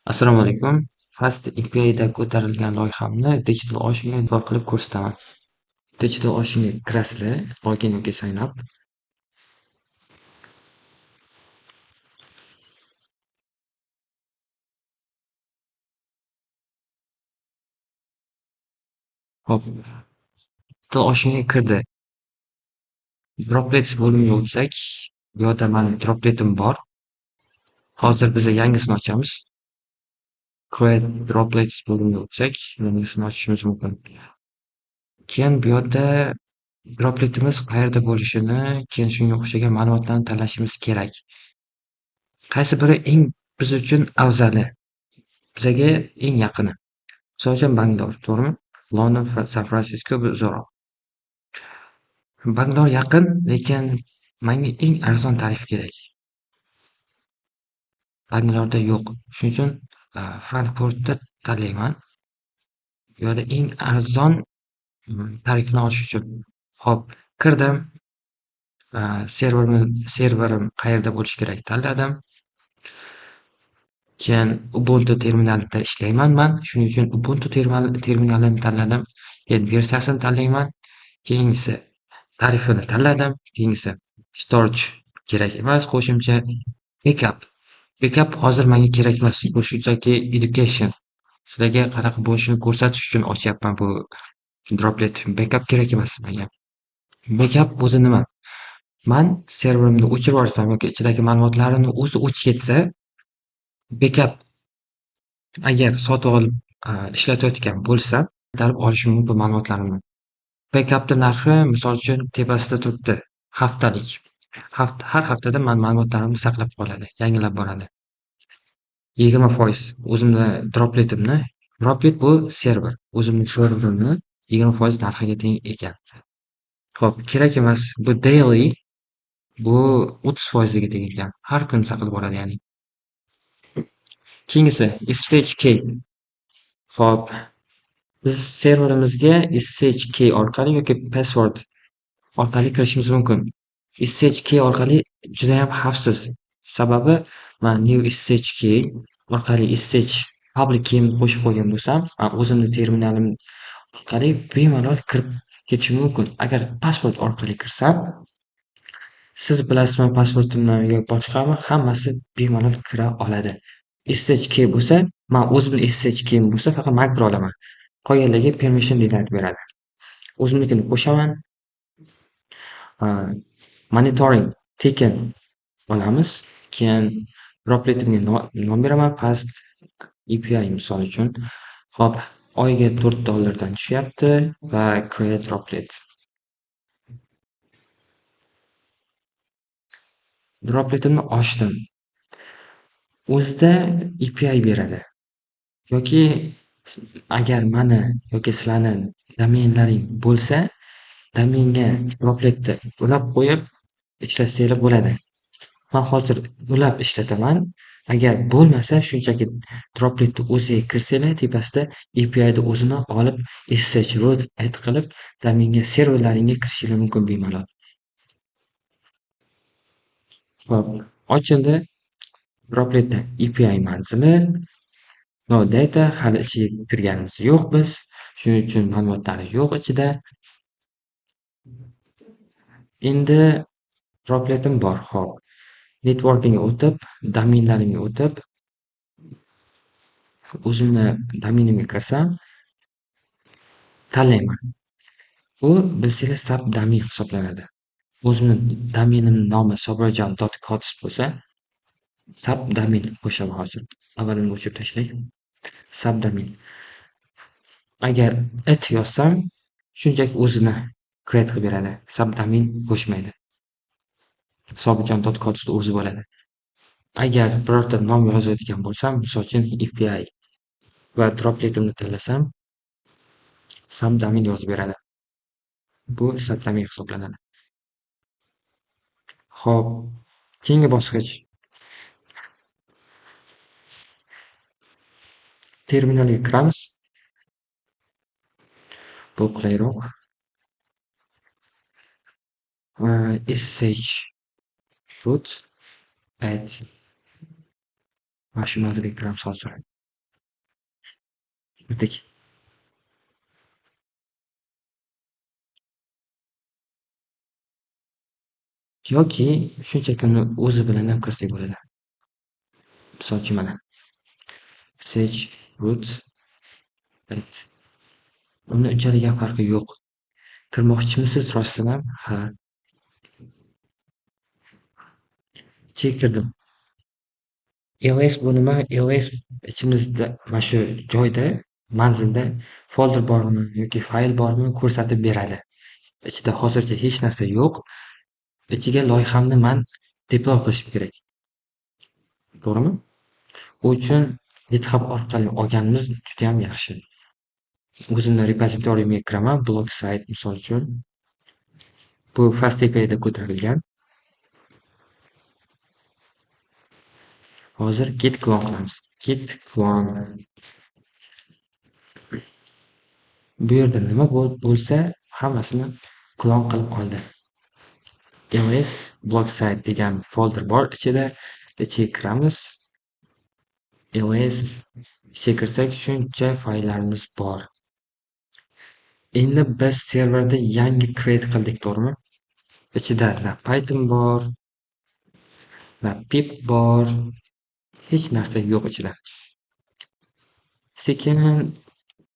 Assalomu alaykum. Fast API'da ko'tarilgan loyihamni Digital Ocean'ga e'tibor qilib ko'rsataman. Digital Ocean'ga kirasizlar, login yoki sign up. Hop, Digital Ocean'ga kirdi. Droplets bo'limiga o'tsak, bu yerda mani dropletim bor. Hozir biz yangisini ochamiz. Create Droplets bo'limiga o'tsak, yangisini ochishimiz mumkin. Keyin bu yerda dropletimiz qayerda bo'lishini, keyin shunga o'xshagan ma'lumotlarni tanlashimiz kerak. Qaysi biri biz uchun afzali? Bizaga eng yaqini. Misol uchun Bangalore, to'g'rimi? London, San Fransisko bu uzoqroq. Bangalore yaqin, lekin menga eng arzon tarif kerak. Bangalore'da yo'q. Shuning uchun Frankfurtni tanlayman. Bu yerda eng arzon tarifni olish uchun. Hop, kirdim. Serverim qayerda bo'lishi kerak tanladim. Keyin Ubuntu terminalida ishlayman men. Shuning uchun Ubuntu terminalini tanladim. Keyin versiyasini tanlayman. Keyingisi tarifini tanladim. Keyingisi storage kerak emas, qo'shimcha backup. Backup hozir menga kerak emas. Bu shunchaki education. Sizlarga qanaqa bo'lishini ko'rsatish uchun ochyapman bu droplet. Backup kerak emas menga. Backup o'zi nima? Men serverimni o'chirib yuborsam yoki ichidagi ma'lumotlarimni o'zi o'chib ketsa, backup agar sotib olib ishlatayotgan bo'lsam, qaytarib olishim mumkin ma'lumotlarimni. Backupni narxi misol uchun tepasida turibdi. Haftalik. Har haftada ma'lumotlarimni saqlab qoladi, yangilab boradi. 20% o'zimni dropletimni, droplet bu server. O'zimning serverimni 20% narxiga teng ekan. Xo'p, kerak emas. Bu daily, bu 30% ga teng ekan. Har kun saqlab boradi, ya'ni. Keyingisi SSH. Xo'p, biz serverimizga SSH orqali yoki password orqali kirishimiz mumkin. SSH orqali juda ham xavfsiz. Sababi men new SSH orqali SSH public keyni qo'shib qo'ygan bo'lsam, o'zimning terminalim orqali bemalol kirib ketishim mumkin. Agar pasport orqali kirsam, siz bilasizmi pasportimni yoki boshqami, hammasi bemalol kira oladi. SSH bo'lsa, men o'zimning SSH bo'lsa faqat Mac bira olaman. Qolganlarga permission aytib beradi. O'zimnikini qo'shaman. Monitoring token olamiz. Keyin dropletimga nom beraman. Fast API misol uchun. Xo'p, oyiga $4 dan tushyapti va create droplet. Dropletimni ochdim. O'zida API beradi. Yoki agar mani yoki sizlarni domenlaring bo'lsa, domenga dropletni ulab qo'yib ishlasanglar bo'ladi. Men hozir ulab ishlataman. Agar bo'lmasa, shunchaki dropletni o'ziga kirsanglar, tepasida API'ni o'zini olib SSH root add qilib, domenga serverlaringga kirishinglar mumkin bemalol. Hop, ochildi. Dropletda API manzili, no data, hali ichiga kirganimiz yo'q biz. Shuning uchun ma'lumotlari yo'q ichida. Endi dropletim bor. Hop. Networkingga o'tib, domenlarimga o'tib, o'zimni domenimga kirsam, tanlayman. Bu bilsanglar subdomen hisoblanadi. O'zimni domenim nomi sobirjon.cots bo'lsa, subdomen qo'shaman hozir. Avvalini o'chirib tashlay. Subdomen. Agar it yozsam, shunchaki o'zini create qilib beradi. Subdomen qo'shmaydi. Sobirjon.cots o'zi bo'ladi. Agar birorta nom yozayotgan bo'lsam, misol uchun API va dropletimni tanlasam, subdomen yozib beradi. Bu subdomen hisoblanadi. Xo'p, keyingi bosqich. Terminalga kiramiz. Bu qulayroq. SSH root add. Mana shu manzilga kiramiz hozir. Bitik. Yoki shunchaki uni o'zi bilan ham kirsak bo'ladi. Misol uchun mana Sage, Root, Pet. Uni unchalik ham farqi yo'q. Kirmoqchimisiz rostdan ham? Ha, chektirdim. iOS bu nima? iOS ichimizda mana shu joyda, manzilda folder bormi yoki fayl bormi ko'rsatib beradi. Ichida hozircha hech narsa yo'q. Ichiga loyihamni man deploy qilishim kerak. To'g'rimi? U uchun GitHub orqali olganimiz judayam yaxshi. O'zimni repozitoriyimga kiraman, blog sayt misol uchun. Bu FastAPI'da ko'tarilgan. Hozir git clone qilamiz. Git clone. Bu yerda nima bo'lsa, hammasini klon qilib oldi. iOS blog site degan folder bor ichida. Ichiga kiramiz. iOS ichiga kirsak shuncha fayllarimiz bor. Endi biz serverda yangi create qildik, to'g'rimi? Ichida na Python bor, na pip bor, hech narsa yo'q ichida. Sekin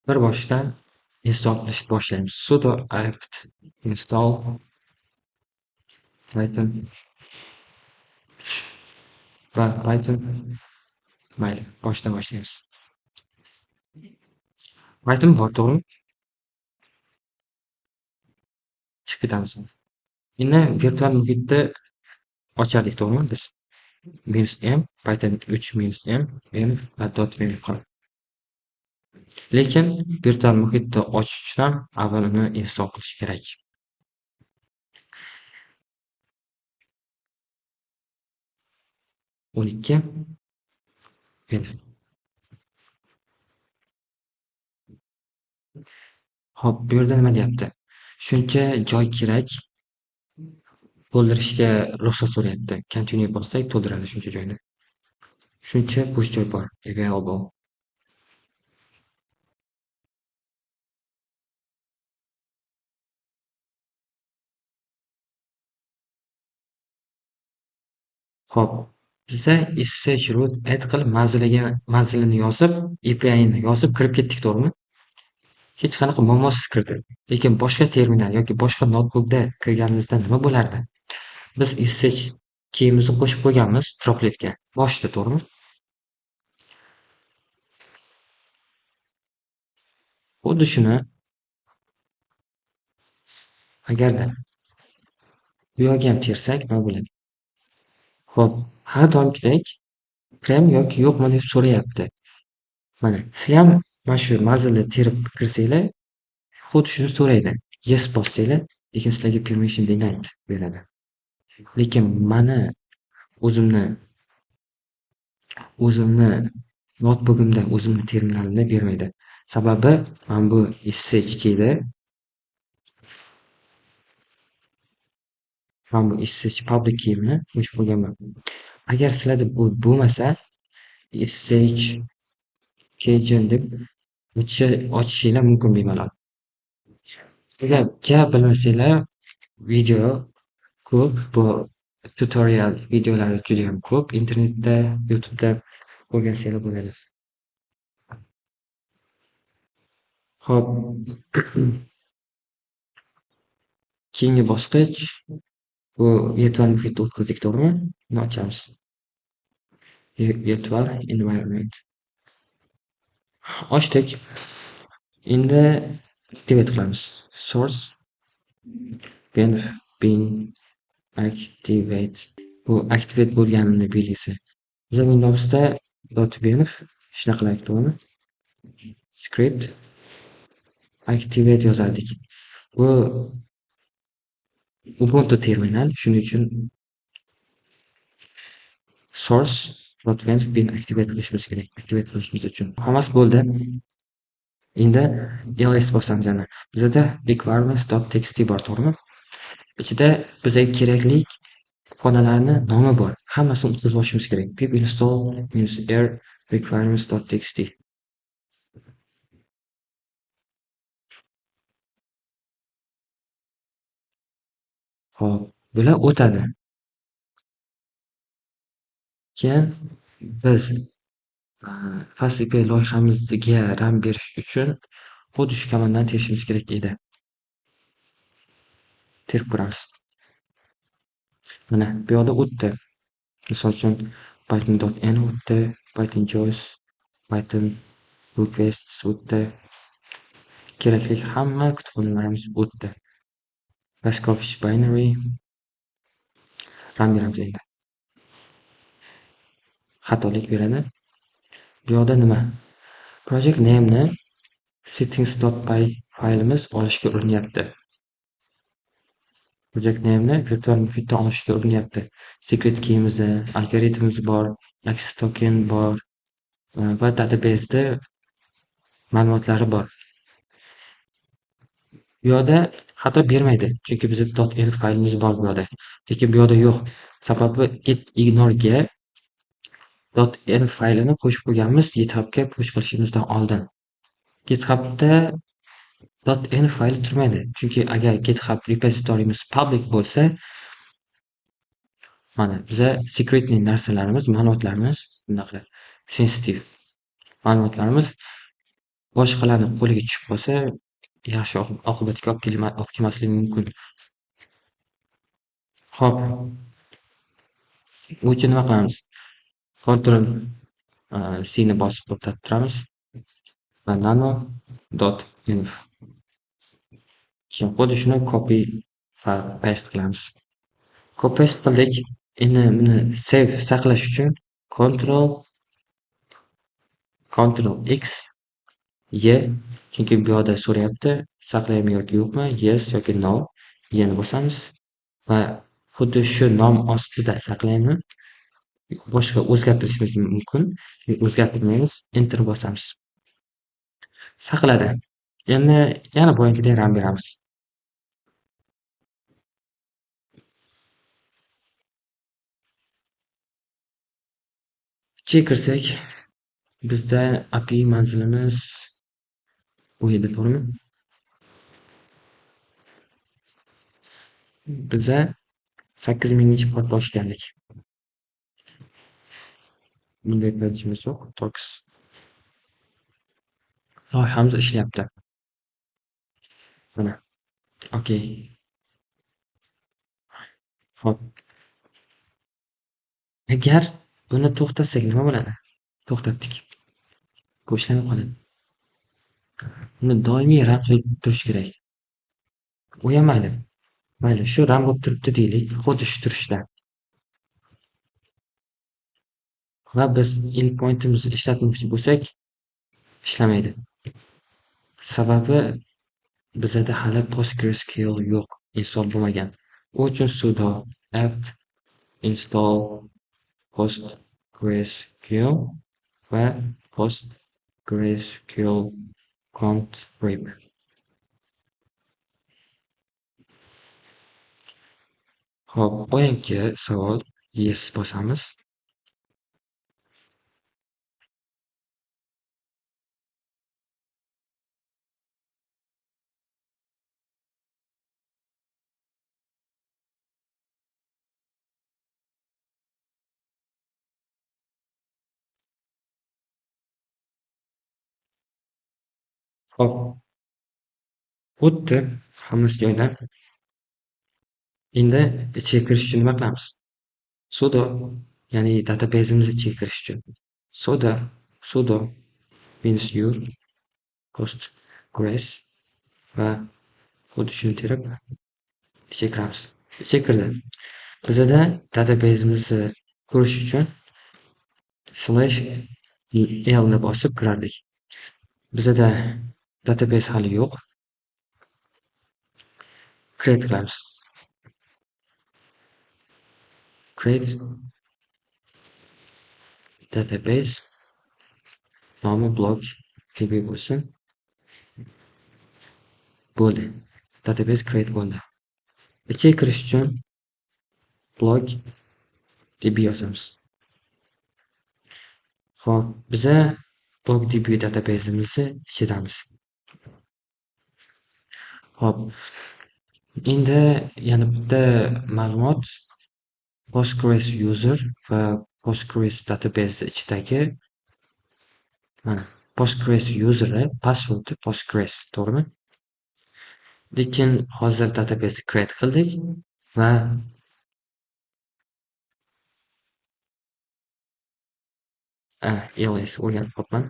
bir boshdan install qilishni boshlaymiz. Sudo apt install Python va Python. Mayli, boshdan boshlaymiz. Python bor, to'g'rimi? Chiqib ketamiz. Endi virtual muhitda ochardik, to'g'rimi biz? -m, Python 3 -m, -m va .env qoladi. Lekin virtual muhitda ochish uchun ham avval uni install qilish kerak. 12 env. Hop, bu yerda nima deyapti? Shuncha joy kerak. To'ldirishga ruxsat so'rayapti. Continue bossak to'ldiradi shuncha joyni. Shuncha bo'sh joy bor. Available. Xo'p, biza sh root add qilib manzilini yozib, API'ni yozib kirib ketdik, to'g'rimi? Hech qanaqa muammosiz kirdi. Lekin boshqa terminal yoki boshqa notebookda kirganimizda nima bo'lardi? Biz sh keyimizni qo'shib qo'yganmiz dropletga boshida, to'g'rimi? Xuddi shuni agarda bu yerga ham tersak nima bo'ladi? Xo'p, har doimgidek prem yoki yo'qmi deb so'rayapti. Mana sizham mana shu manzilni terib kirsanglar, xuddi shuni so'raydi. Yes bossanglar, lekin sizlarga permission denied beradi. Lekin mani o'zimni notebookimda, o'zimni terminalimda bermaydi. Sababi men bu sh keyda public keyimni qo'shib qo'yganman. Agar sizlarda bu bo'lmasa, sh keygen deb ochishinglar mumkin bemalol. Agar bilmasanglar, video ko'p, bu tutorial videolari juda ham ko'p internetda, YouTube'da o'rgansanglar bo'ladi. Xo'p. Keyingi bosqich bu virtual muhitda o'tkazdik, to'g'rimi? Buni ochamiz. Virtual environment. Ochdik. Endi activate qilamiz. Source benf bin activate. Bu activate bo'lganini belgisi. Biz Windowsda .benf shunaqa qilaylik, to'g'rimi? Script activate yozardik. Bu Ubuntu terminal, shuning uchun source.benf bin activate qilishimiz kerak. Activate qilishimiz uchun. Hammasi bo'ldi. Endi ls bosamiz yana. Bizda requirements.txt bor, to'g'rimi? Ichida bizga kerakli xonalarni nomi bor. Hammasini o'tkazib olishimiz kerak. Pip install -r requirements.txt. Hop, bular o'tadi. Keyin biz FastAPI loyihamizga RAM berish uchun xuddi shu komandani terishimiz kerak edi. Terib ko'ramiz. Mana bu yoqda o'tdi. Misol uchun python.n o'tdi, python JAWS, python requests o'tdi. Kerakli hamma kutubxonalarimiz o'tdi. Bash binary RAM beramiz endi. Xatolik beradi. Bu yoqda nima? Project name'ni settings.py faylimiz olishga urinyapti. Project name'ni virtual muhitdan olishga urinyapti. Secret key'imiz, algoritmimiz bor, access token bor va databaseda ma'lumotlari bor. Bu yoqda xato bermaydi, chunki bizda .env faylimiz bor bu yoqda. Lekin bu yoqda yo'q. Sababi git ignore'ga .env faylini qo'shib qo'yganmiz GitHubga push qilishimizdan oldin. GitHubda .env fayli turmaydi. Chunki agar GitHub repozitoriyimiz public bo'lsa, mana biza secretly narsalarimiz, ma'lumotlarimiz bunaqa sensitive ma'lumotlarimiz boshqalarning qo'liga tushib qolsa, yaxshi oqibatga olib kelmasligi mumkin. Xo'p, u uchun nima qilamiz? Ctrl C ni bosib to'xtatib turamiz va nano.env. Keyin xuddi shuni copy va paste qilamiz. Copy paste qildik. Endi buni save saqlash uchun Ctrl X Y, chunki bu yoqda so'rayapti saqlaymi yoki yo'qmi, yes yoki no. Y'ni bosamiz va xuddi shu nom ostida saqlaymi, boshqa o'zgartirishimiz mumkin. O'zgartirmaymiz, enter bosamiz. Saqladi. Endi yana boyagidek RAM beramiz. Ichiga kirsak, bizda API manzilimiz bu edi, to'g'rimi? Biza 8000-port ochgandik. Bunday qilayotganimiz yo'q. Tox loyihamiz ishlayapti. Mana. Okey. Hop. Agar buni to'xtatsak nima bo'ladi? To'xtatdik. Bu ishlamay qoladi. Buni doimiy RAM qilib turish kerak. U ham mayli. Mayli, shu RAM bo'lib turibdi deylik, xuddi shu turishda. Va biz endpointimizni ishlatmoqchi bo'lsak, ishlamaydi. Sababi bizda hali PostgreSQL yo'q, install bo'lmagan. U uchun sudo apt install PostgreSQL va PostgreSQL const rip. Hop, boyagi savol yes bosamiz. Hop, o'tdi hammasi joyida. Endi ichiga kirish uchun nima qilamiz? Sudo, ya'ni databasimiz ichiga kirish uchun sudo install postgres va xuddi shuni terib ichiga kiramiz. Ichiga kirdi. Bizda databasimizni ko'rish uchun /l ni bosib kirardik. Bizda database hali yo'q. Create qilamiz. Create database nomi blog db bo'lsin. Bo'ldi. Database create bo'ldi. Ichiga kirish uchun blog db yozamiz. Xo'p, biza blog db databasimizni ichidamiz. Hop, Endi yana bitta ma'lumot Postgres user va Postgres database ichidagi mana Postgres useri passwordi Postgres, to'g'rimi? Lekin hozir database create qildik va ls o'rganib qolibman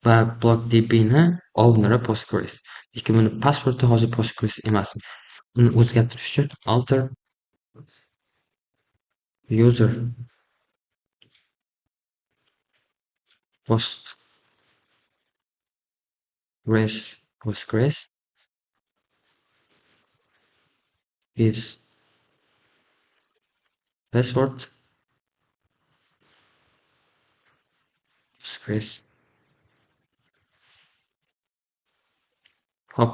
va BlockDBni owneri Postgres. Lekin buni passwordi hozir Postgres emas. Uni o'zgartirish uchun alter user Postgres is password Postgres. Hop,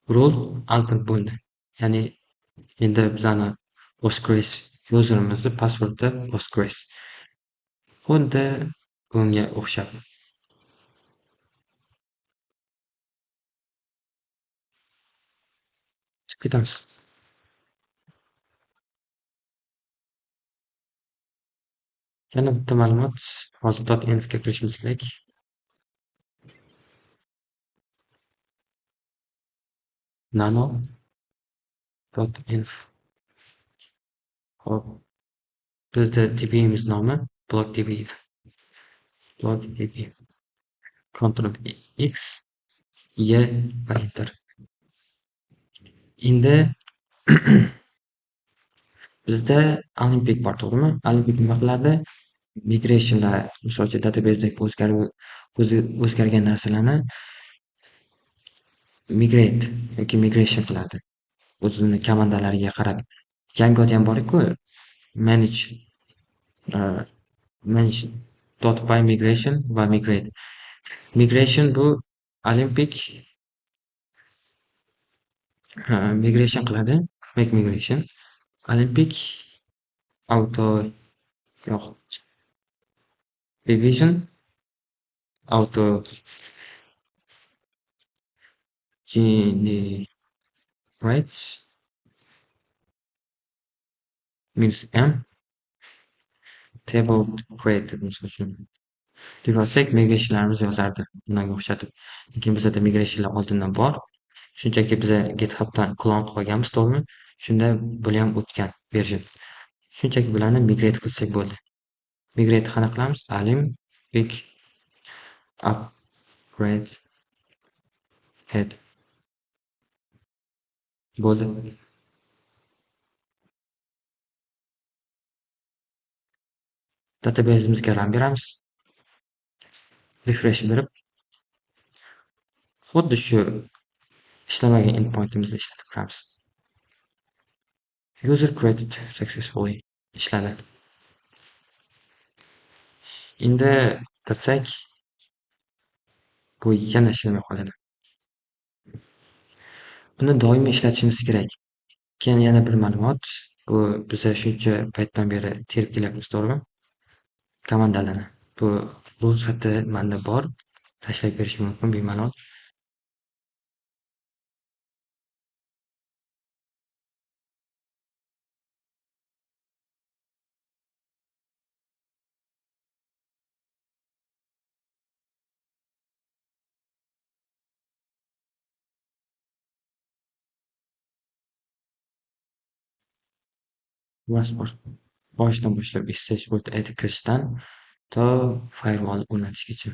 role alter bo'ldi. Ya'ni endi bizani Postgres userimizni passwordi Postgres. Xuddi bunga o'xshab. Ketamiz. Yana bitta ma'lumot. Hozir .env ga kirishimiz kerak. nano.env. Hop, bizda DB'miz nomi BlockDB. BlockDB. Ctrl X, Y va Enter. Endi bizda Olimpik bor, to'g'rimi? Olimpik nima qiladi? Migrationlar, misol uchun databasedagi o'zgargan narsalarni migrate yoki migration qiladi. O'zini komandalariga qarab. Yangi ham bor-ku, manage manage.py migration va migrate. Migration bu Olympic migration qiladi. Make migration. Olympic auto yo'q. Revision auto generates means m table created misol uchun deb yozsak migrationlarimiz yozardi bunga o'xshatib. Lekin bizda migrationlar oldindan bor. Shunchaki biza GitHubdan klon qilganmiz, to'g'rimi? Shunda buni ham o'tgan version. Shunchaki bularni migrate qilsak bo'ldi. Migrate qanaqa qilamiz? Olympic upgrade head bo'ldi. Database'imizga run beramiz. Refresh berib, xuddi shu ishlamagan endpointimizni ishlatib ko'ramiz. User created successfully ishladi. Endi qilsak, bu yana ishlamay qoladi. Buni doimiy ishlatishimiz kerak. Keyin yana bir ma'lumot, bu biza shuncha paytdan beri terib kelyapmiz, to'g'rimi? Komandalarni. Bu ro'yxati menda bor. Tashlab berish mumkin bemalol. Boshidan boshlab sh root edit kirishdan to firewall o'rnatishgacha.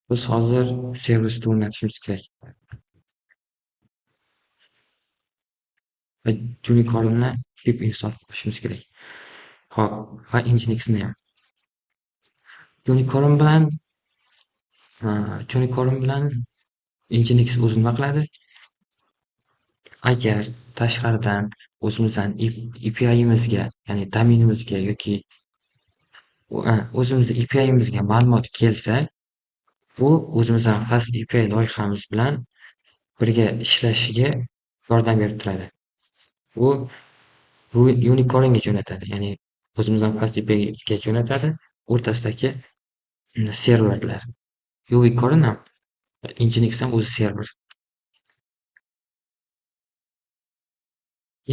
Biz hozir servisni o'rnatishimiz kerak. Va Unicorn'ni pip install qilishimiz kerak. Hop, va Nginx'ni ham. Unicorn bilan Nginx o'zi nima qiladi? Agar tashqaridan o'zimizdan API'imizga, ya'ni domenimizga yoki o'zimizni API'imizga ma'lumot kelsa, bu o'zimizdan fast API loyihamiz bilan birga ishlashiga yordam berib turadi. Bu Unicorn'ga jo'natadi, ya'ni o'zimizdan fast API'ga jo'natadi o'rtasidagi serverlar. UV Core ham Nginx ham o'zi server.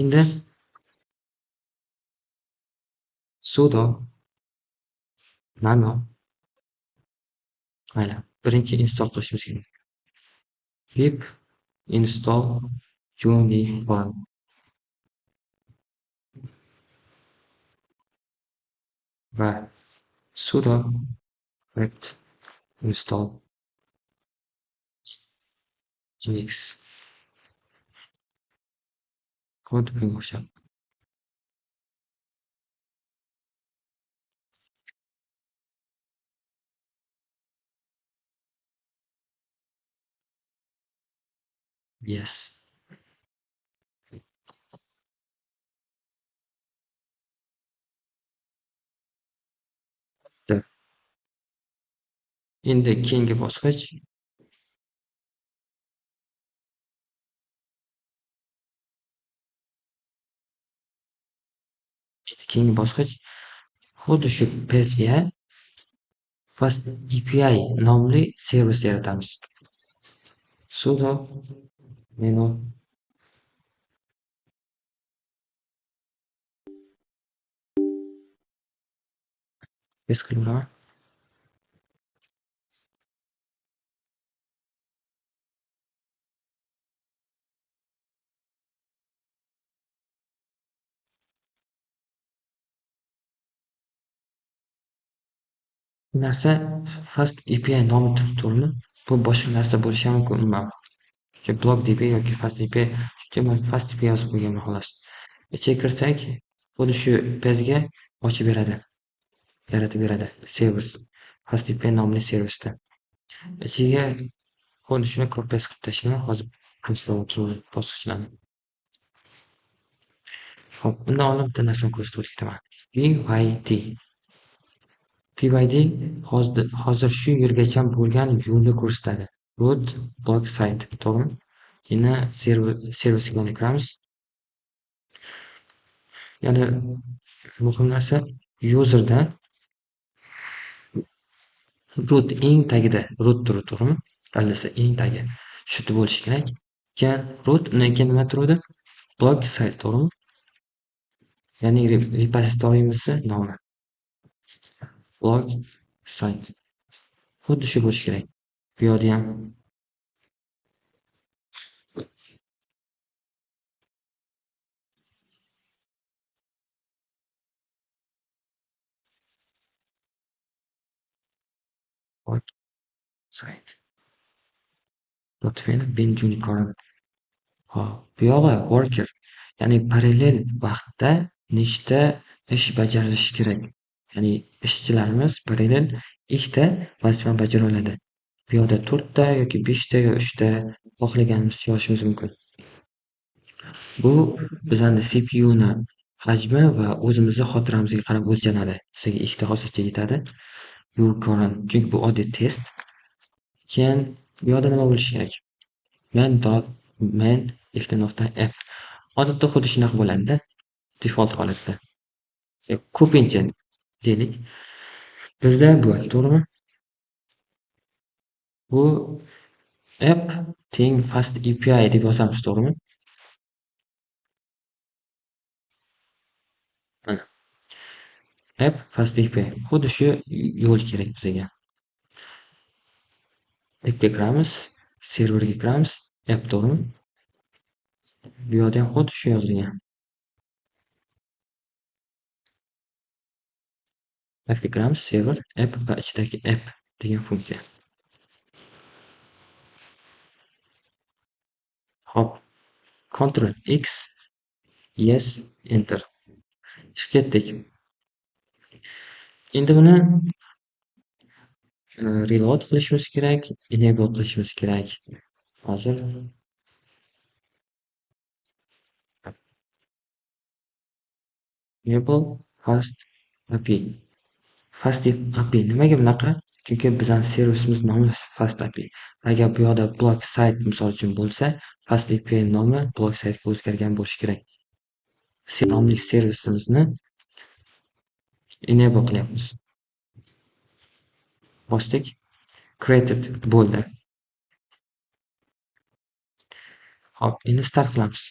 Endi sudo nano mayli birinchi install qilishimiz kerak. pip install juniper va sudo apt install nginx. Xuddi bunga o'xshab. Yes. Endi keyingi bosqich xuddi shu page FastAPI nomli servis yaratamiz. Sudo menu paste qilib uraman. Bu narsa FastAPI nomi turibdimi? Bu boshqa narsa bo'lishi ham mumkin. BlockDB yoki FastAPI FastAPI yozib qo'yganman xolos. Ichiga kirsak, xuddi shu pejga ochib beradi, yaratib beradi servis. FastAPI nomli servisda. Ichiga xuddi shuni copy paste qilib tashladim. Hozir keyingi bosqichlarni. Xo'p, undan oldin bitta narsani ko'rsatib o'tib ketaman. PYD hozir shu yergacha bo'lgan yo'lni ko'rsatadi. Root block site, to'g'rimi? Yana servisga kiramiz. Yana muhim narsa userda root eng tagida root turibdi, to'g'rimi? Tanlasa eng tagi shu bo'lishi kerak. Keyin root undan keyin nima turadi? Block site, to'g'rimi? Ya'ni repositoriyimizni nomi. Block site. Xuddi shu bo'lishi kerak. Bu yerda ham block site. Lotfen Benjunicorn. Hop, bu yog'i worker, ya'ni parallel vaqtda nechta ish bajarilishi kerak. Ya'ni ishchilarimiz parallel ikkita vazifani bajara oladi. Bu yerda 4 ta yoki 5 ta yo 3 ta xohlaganimizcha yozishimiz mumkin. Bu bizani CPUni hajmi va o'zimizni xotiramizga qarab o'lchanadi. Bizga ikkita hozircha yetadi. Bu ko'rin, chunki bu oddiy test. Keyin bu yerda nima bo'lishi kerak? main ikkita nuqta app. Odatda xuddi shunaqa bo'ladi-da, default holatda. Ko'pincha deylik. Bizda bu, to'g'rimi? Bu app teng FastAPI deb yozamiz, to'g'rimi? Mana. App FastAPI. Xuddi shu yo'l kerak bizga. Appga kiramiz, serverga kiramiz, app, to'g'rimi? Bu yerda ham xuddi shu yozilgan. Appga kiramiz, server, app va ichidagi app degan funksiya. Hop. Ctrl X, yes, enter. Chiqib ketdik. Endi buni reload qilishimiz kerak, enable qilishimiz kerak. Hozir enable FastAPI. FastAPI nimaga bunaqa? Chunki bizning servisimiz nomi FastAPI. Agar bu yerda block site misol uchun bo'lsa, FastAPI nomi block site'ga o'zgargan bo'lishi kerak. Nomli servisimizni enable qilyapmiz. bosdik. Created bo'ldi. Hop, endi start qilamiz.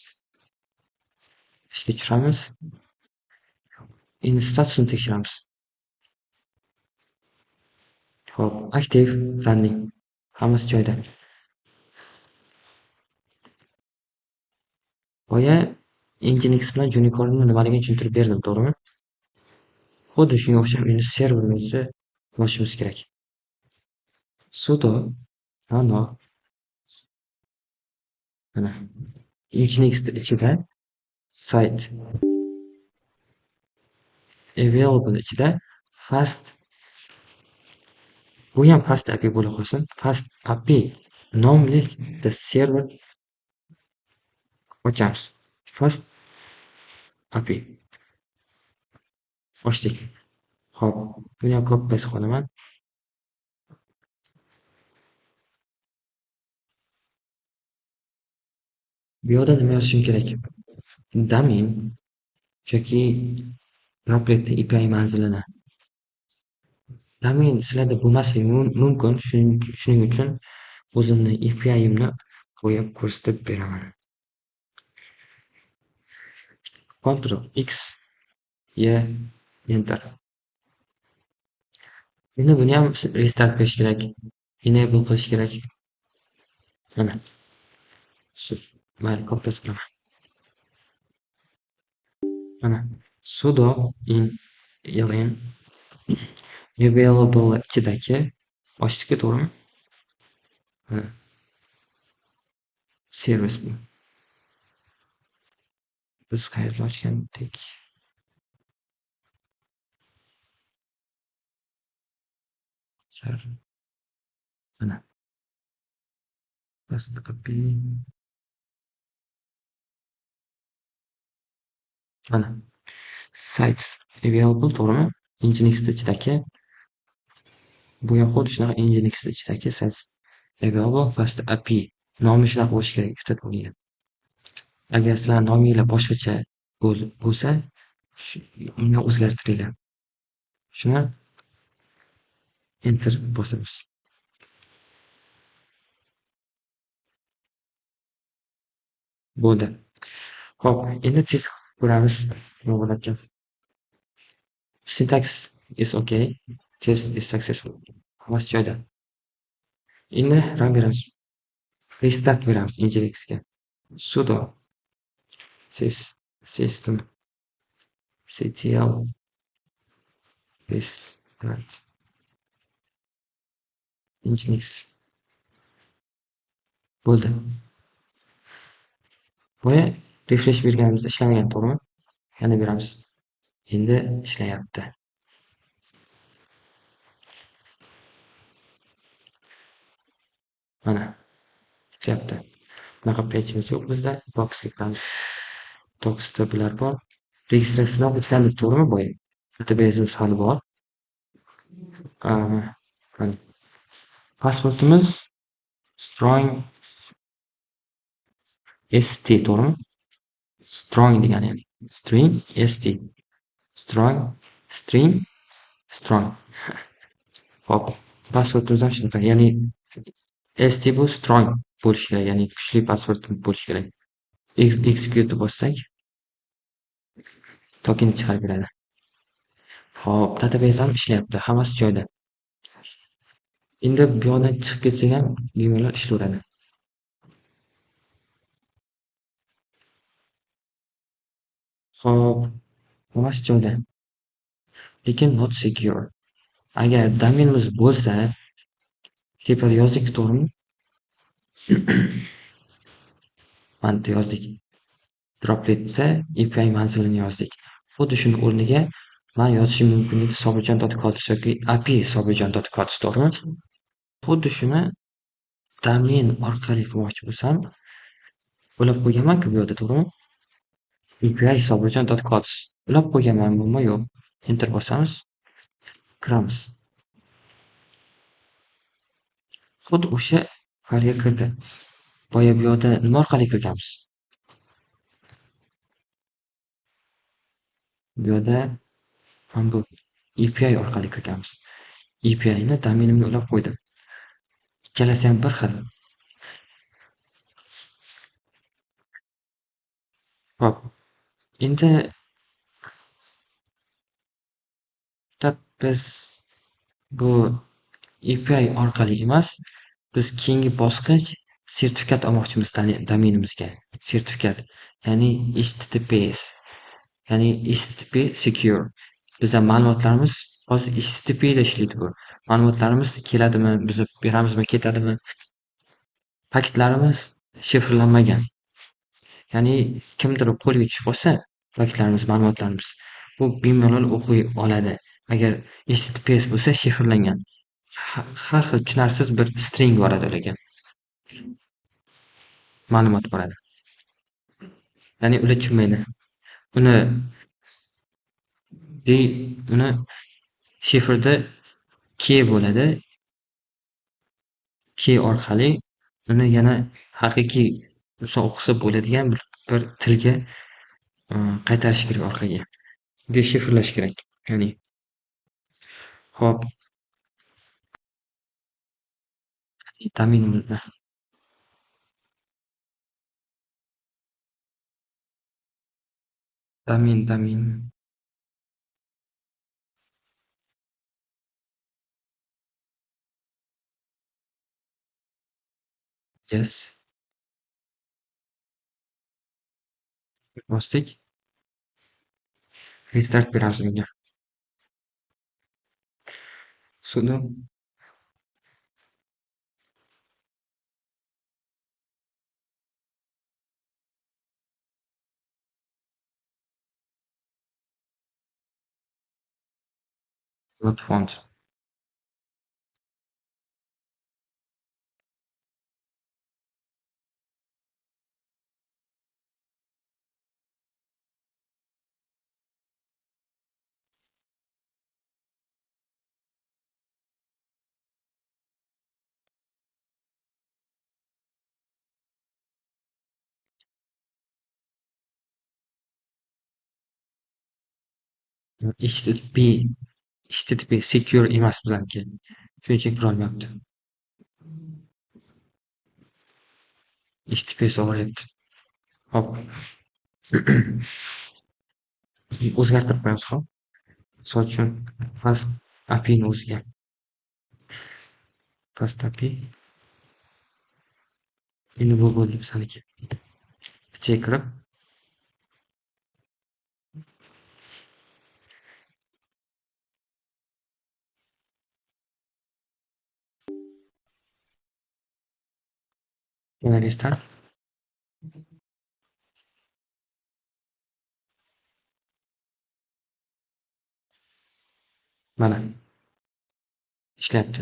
Ishga tushiramiz. Endi statusini tekshiramiz. Hop, active, running. Hammasi joyida. Boya Nginx bilan Unicornni nimaligini tushuntirib berdim, to'g'rimi? Xuddi shunga o'xshab endi serverimizni yozishimiz kerak. Sudo nano mana Nginx ichida site available ichida fast bu ham fast API bo'la qolsin. Fast API nomli bitta server ochamiz. Fast API ochdik. Xo'p, buni ham copy paste qilaman. Bu yoqda nima yozishim kerak? Domain yoki Droplet API manzilini. Domain sizlarda bo'lmasligi mumkin. Shuning uchun o'zimni API'imni qo'yib ko'rsatib beraman. Ctrl X Y Enter. Endi buni ham restart qilish kerak. Enable qilish kerak. Mana. Mayli, copy paste qilaman. Mana. Sudo in ln available ichidagi ochdik, to'g'rimi? Mana. Servis bu. Biz qayerda ochgandik? Mana. Fast API. Mana. Sites available, to'g'rimi? Nginx ichidagi bu ham xuddi shunaqa Nginx ichidagi sites available fast API nomi shunaqa bo'lishi kerak, ikkita bo'lgan. Agar sizlar nominglar boshqacha bo'lsa, uni o'zgartiringlar. Shuni enter bosamiz. Bo'ldi. Xo'p, endi test ko'ramiz nima bo'larkan. Syntax is okay. Test is successful. Hammasi joyida. Endi run beramiz. Restart beramiz Nginxga. Sudo system ctl restart Nginx. Bo'ldi. Boya refresh berganimizda ishlamagan, to'g'rimi? Yana beramiz. Endi ishlayapti. Mana ishlayapti. Bunaqa pejimiz yo'q bizda. Boxga kiramiz. Docsda bular bor. Registratsiyadan o'tgandik, to'g'rimi boya? Databasimiz hali bor. Mana pasportimiz strong st, to'g'rimi? Strong degani ya'ni string st. Strong string strong. Hop, pasportimiz ham shunaqa, ya'ni st bu strong bo'lishi kerak, ya'ni kuchli pasport bo'lishi kerak. Execute bossak token chiqarib beradi. Hop, database ham ishlayapti, hammasi joyida. Endi bu yoqdan chiqib ketsak ham bemalol ishlayveradi. Hop, hammasi joyida. Lekin not secure. Agar domenimiz bo'lsa, tepada yozdik, to'g'rimi? Mana bu yozdik. Dropletda API manzilini yozdik. Xuddi shuni o'rniga men yozishim mumkin edi sobirjon.codes yoki API sobirjon.codes, to'g'rimi? Xuddi shuni domen orqali qilmoqchi bo'lsam, ulab qo'yganman-ku bu yerda, to'g'rimi? API sobirjon.codes ulab qo'yganman, bunmi yo'q. Enter bosamiz. Kiramiz. Xuddi o'sha faylga kirdi. Boya bu yoqda nima orqali kirganmiz? Bu yoqda ham bu API orqali kirganmiz. API'ni domenimga ulab qo'ydim. Ikkalasi ham bir xil. Hop, endi biz bu API orqali emas, biz keyingi bosqich sertifikat olmoqchimiz domenimizga. Sertifikat, ya'ni HTTPS, ya'ni HTTP Secure. Bizda ma'lumotlarimiz hozir HTTP da ishlaydi bu. Ma'lumotlarimiz keladimi, biz beramizmi, ketadimi? Paktlarimiz shifrlanmagan. Ya'ni kimdir qo'lga tushib qolsa, faktlarimiz, ma'lumotlarimiz, bu bemalol o'qiy oladi. Agar HTTPS bo'lsa shifrlangan. Har xil tushunarsiz bir string boradi ularga, ma'lumot boradi. Ya'ni ular tushunmaydi. Uni uni shifrda key bo'ladi. Key orqali uni yana haqiqiy inson o'qisa bo'ladigan bir tilga qaytarish kerak orqaga. Deshifrlash kerak. Ya'ni hop, domenimizni domen yes bosdik. Restart beramiz bunga. Sudo font. HTTP secure emas bizaniki. Shuning uchun kirolmayapti. HTTPS o'g'irlayapti. Hop. O'zgartirib qo'yamiz, hop. Misol uchun fast API'ni o'ziga. Fast API. Endi bu bo'ldi bizaniki. Ichiga kirib yana restart. Mana ishlayapti.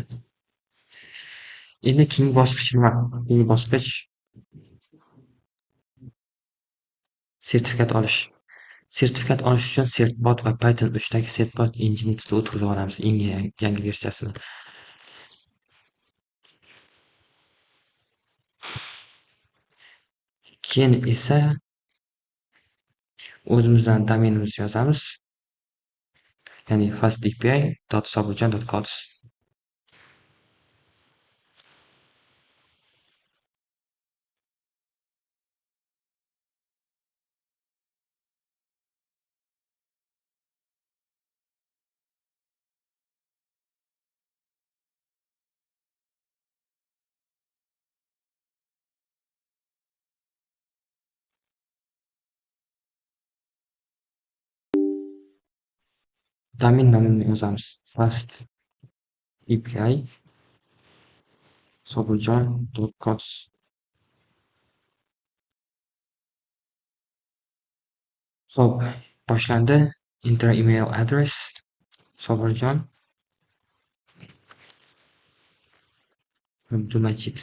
Endi keyingi bosqich nima? Keyingi bosqich sertifikat olish. Sertifikat olish uchun Certbot va Python 3 dagi Certbot Nginx'da o'tkazib olamiz eng yangi versiyasini. Keyin esa o'zimizdan domenimizni yozamiz. Ya'ni fastAPI.sobirjon.codes. Domen nomini yozamiz. fastAPI sobirjon.codes. Xo'p, boshlandi. Enter email address sobirjon Abdulmajid.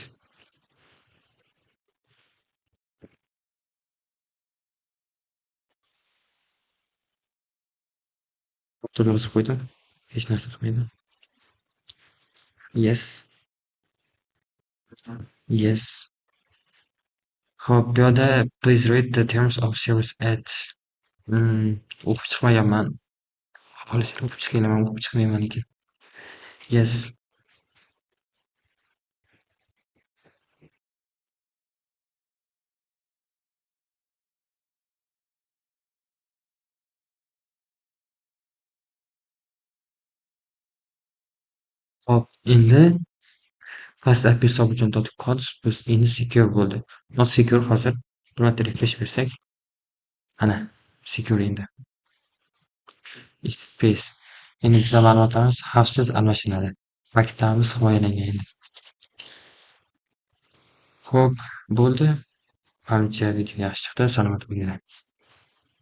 Tur yozib qo'ydim. Hech narsa qilmaydi. Yes. Yes. Xo'p, bu yoqda please read the terms of service at o'qib chiqmaganman. Xolislar o'qib chiqinglar, men o'qib chiqmayman lekin. Yes. Hop, endi first episode uchun tadqiqot biz endi secure bo'ldi. Not secure hozir bir marta refresh bersak, ana secure endi. Space. Endi bizning ma'lumotlarimiz xavfsiz almashinadi. Faktlarimiz himoyalangan endi. Xo'p, bo'ldi. Menimcha video yaxshi chiqdi. Salomat bo'linglar.